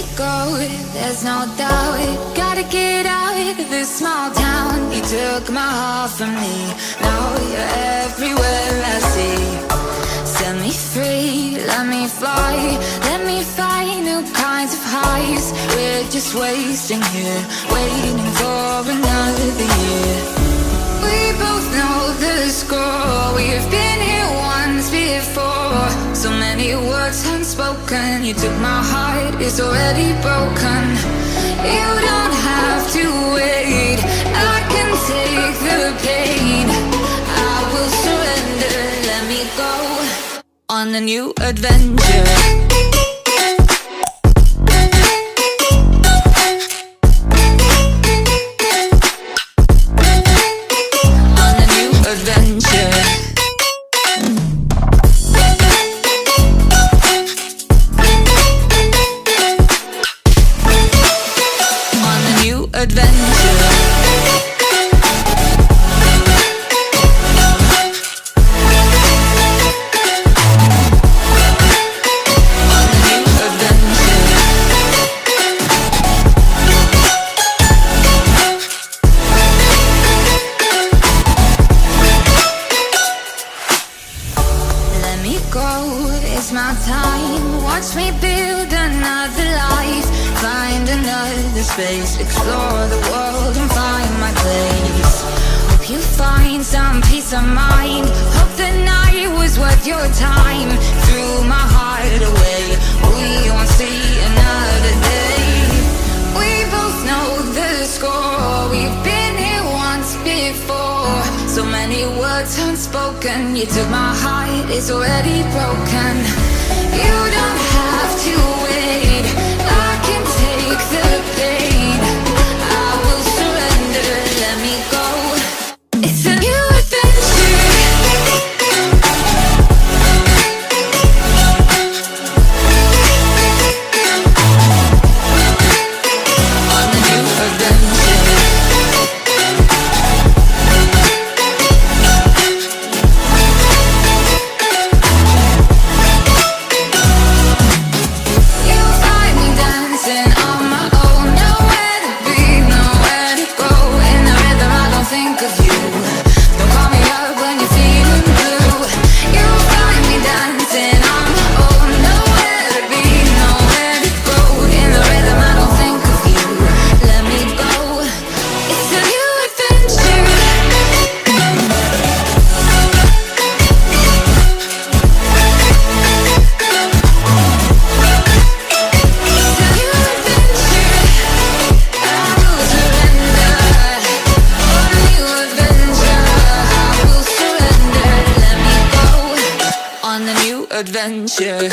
me go, there's no doubt. Gotta get out of this small town. You took my heart from me, now you're everywhere I see. Set me free, let me fly, let me find new kinds of highs. We're just wasting here, waiting for another year. We both know the score, we've been here once before. So many words unspoken, you took my heart, it's already broken. You don't have to wait, I can take the pain. I will surrender, let me go on a new adventure. Explore the world and find my place. Hope you find some peace of mind. Hope the night was worth your time. Threw my heart away, we won't see another day. We both know the score, we've been here once before. So many words unspoken, you took my heart, it's already broken. You don't have to wait, I can take the pain. Adventure.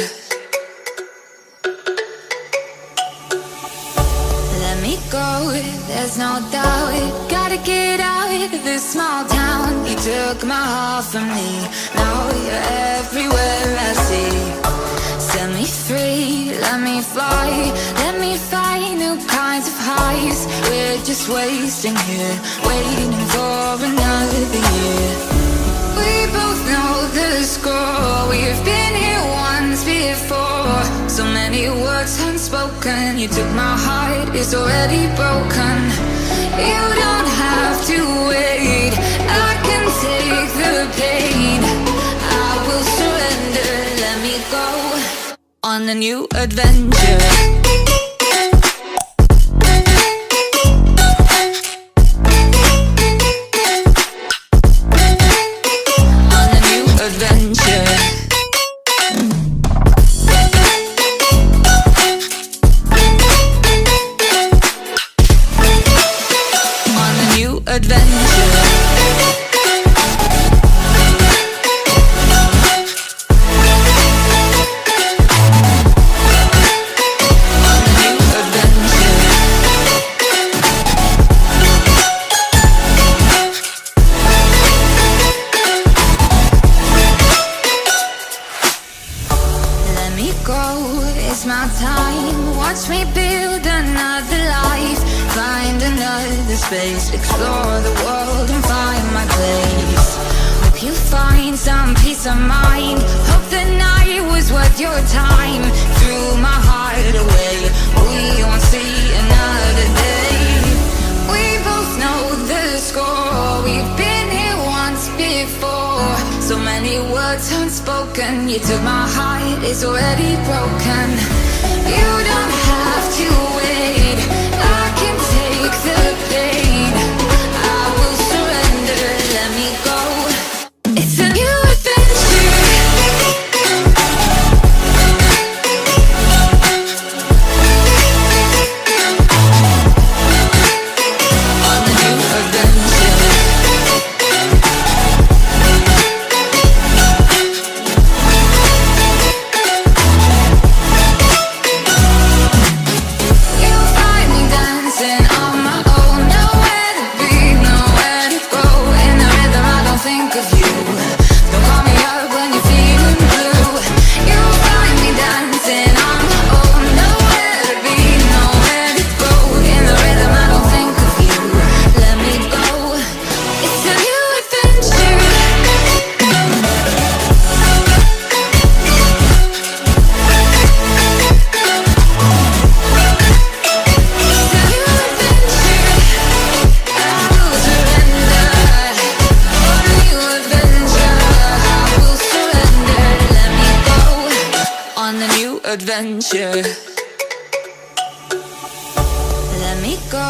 Let me go, there's no doubt. Gotta get out of this small town. You took my heart from me, now you're everywhere I see. Set me free, let me fly, let me find new kinds of highs. We're just wasting here, waiting for another year. We both know the score, we've been here once before. So many words unspoken, you took my heart, it's already broken. You don't have to wait, I can take the pain. I will surrender, let me go on a new adventure. Space, explore the world and find my place. Hope you find some peace of mind. Hope the night was worth your time. Threw my heart away, we So many words unspoken. You took my heart, it's already broken. You don't have to wait, I can take the pain. I will surrender, let me go. It's a new adventure. On the new adventure. You'll find me dancing on my own. Nowhere to be, nowhere to go. In the rhythm I don't think of you. Don't call me up when you're feeling blue. You'll find me dancing on my own. Nowhere to be, nowhere to go. In the rhythm I don't think of you. Let me go. It's a new adventure. It's a new adventure. I will surrender. On a new adventure. I will surrender. Let me go. On the new adventure. Let me go,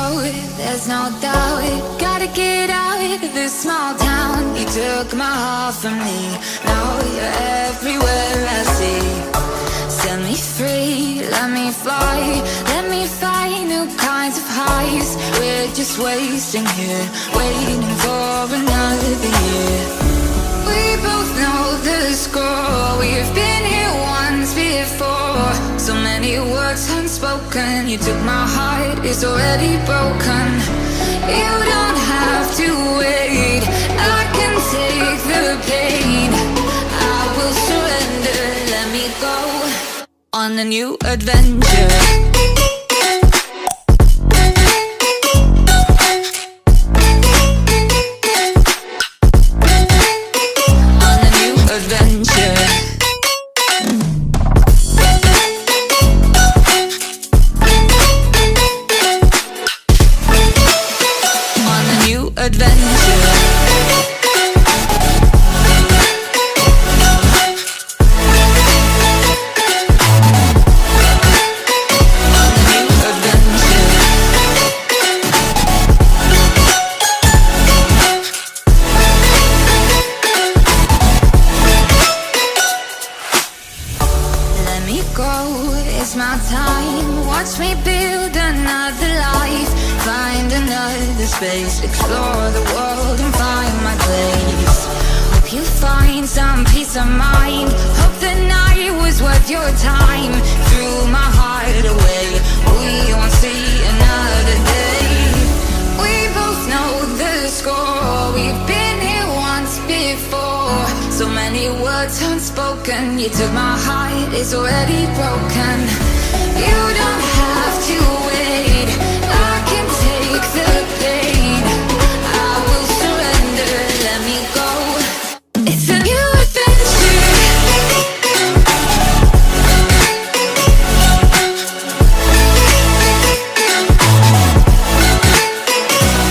there's no doubt. Gotta get out of this small town. You took my heart from me. Now you're everywhere I see. Set me free, let me fly. Let me find new kinds of highs. We're just wasting here, waiting for another year. We both know the score. We've been here once before. So many words unspoken. You took my heart, it's already broken. You don't have to wait, I can take the pain. I will surrender, let me go. On a new adventure. On a new adventure. On a new adventure. On a new adventure. Let me go, it's my time. Watch me build another life. Find another space. Explore the world and find my place. Hope you find some peace of mind. Hope the night was worth your time. Threw my heart away, we won't see another day. We both know the score. We've been here once before. So many words unspoken. You took my heart, it's already broken. You don't have to wait, I can take the pain. I will surrender, let me go. It's a new adventure.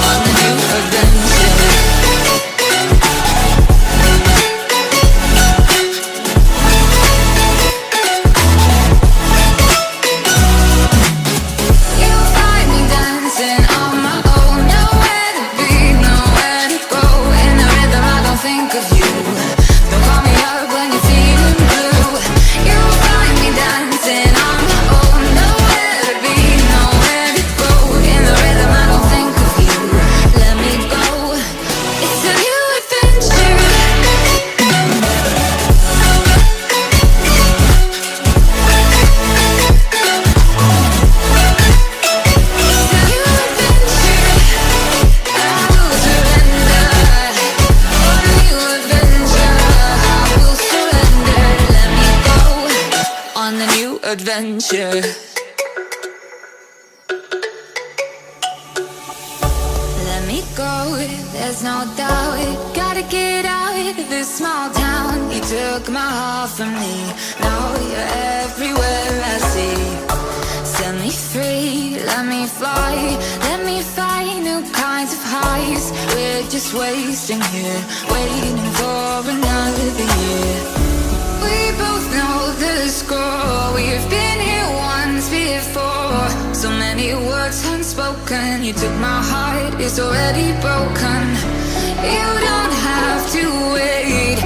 On a new adventure. You'll find me dancing on my own. Nowhere to be, nowhere to go. In the rhythm I don't think of you. Don't call me up when you're feeling blue. You'll find me dancing on my own. Nowhere to be, nowhere to go. In the rhythm I don't think of you. Let me go. It's a new adventure. It's a new adventure. I will surrender. On a new adventure. I will surrender. Let me go. On the new adventure. Let me go, there's no doubt. Gotta get out of this small town. You took my heart from me. Now you're everywhere I see. Set me free, let me fly. Let me find new kinds of highs. We're just wasting here, waiting for another is already broken. You don't have to wait,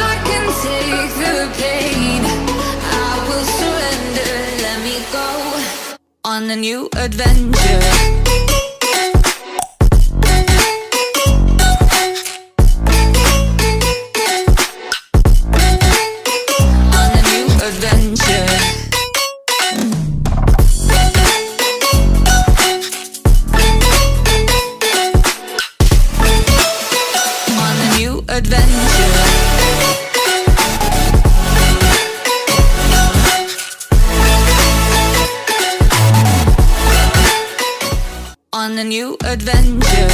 I can take the pain. I will surrender, let me go on a new adventure. On a new adventure.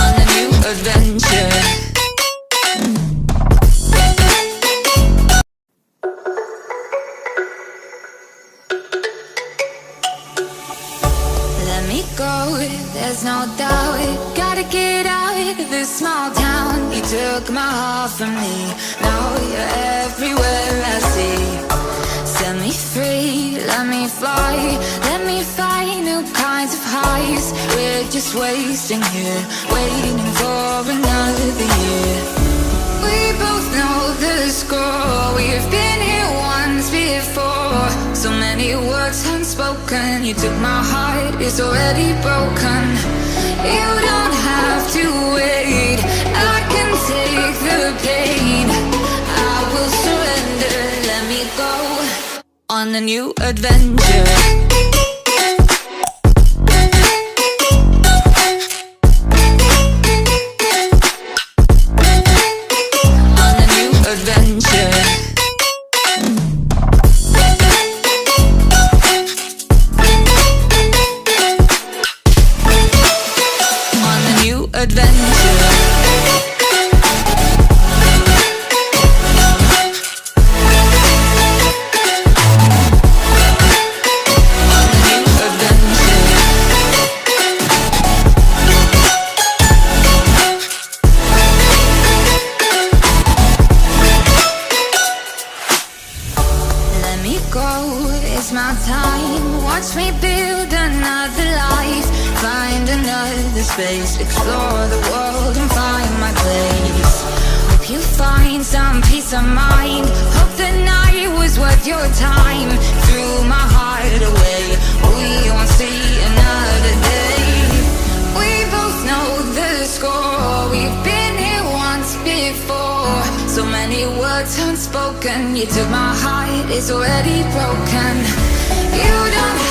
On a new adventure. Let me go, there's no doubt. Gotta get out of this small town. You took my heart from me, now you're everywhere I see. Set me free, let me fly, let me find new kinds of highs. We're just wasting here, waiting for another year. We both know the score, we've been here once before. So many words unspoken, you took my heart, it's already broken. You don't have to wait, I can take the pain. I will surrender, let me go on a new adventure. It's my time, watch me build another life. Find another space, explore the world and find my place. Hope you find some peace of mind. Hope the night was worth your time. Threw my heart away, we won't see another day. We both know the score, we've been here once before. So many words unspoken, you took my heart, it's already broken. You don't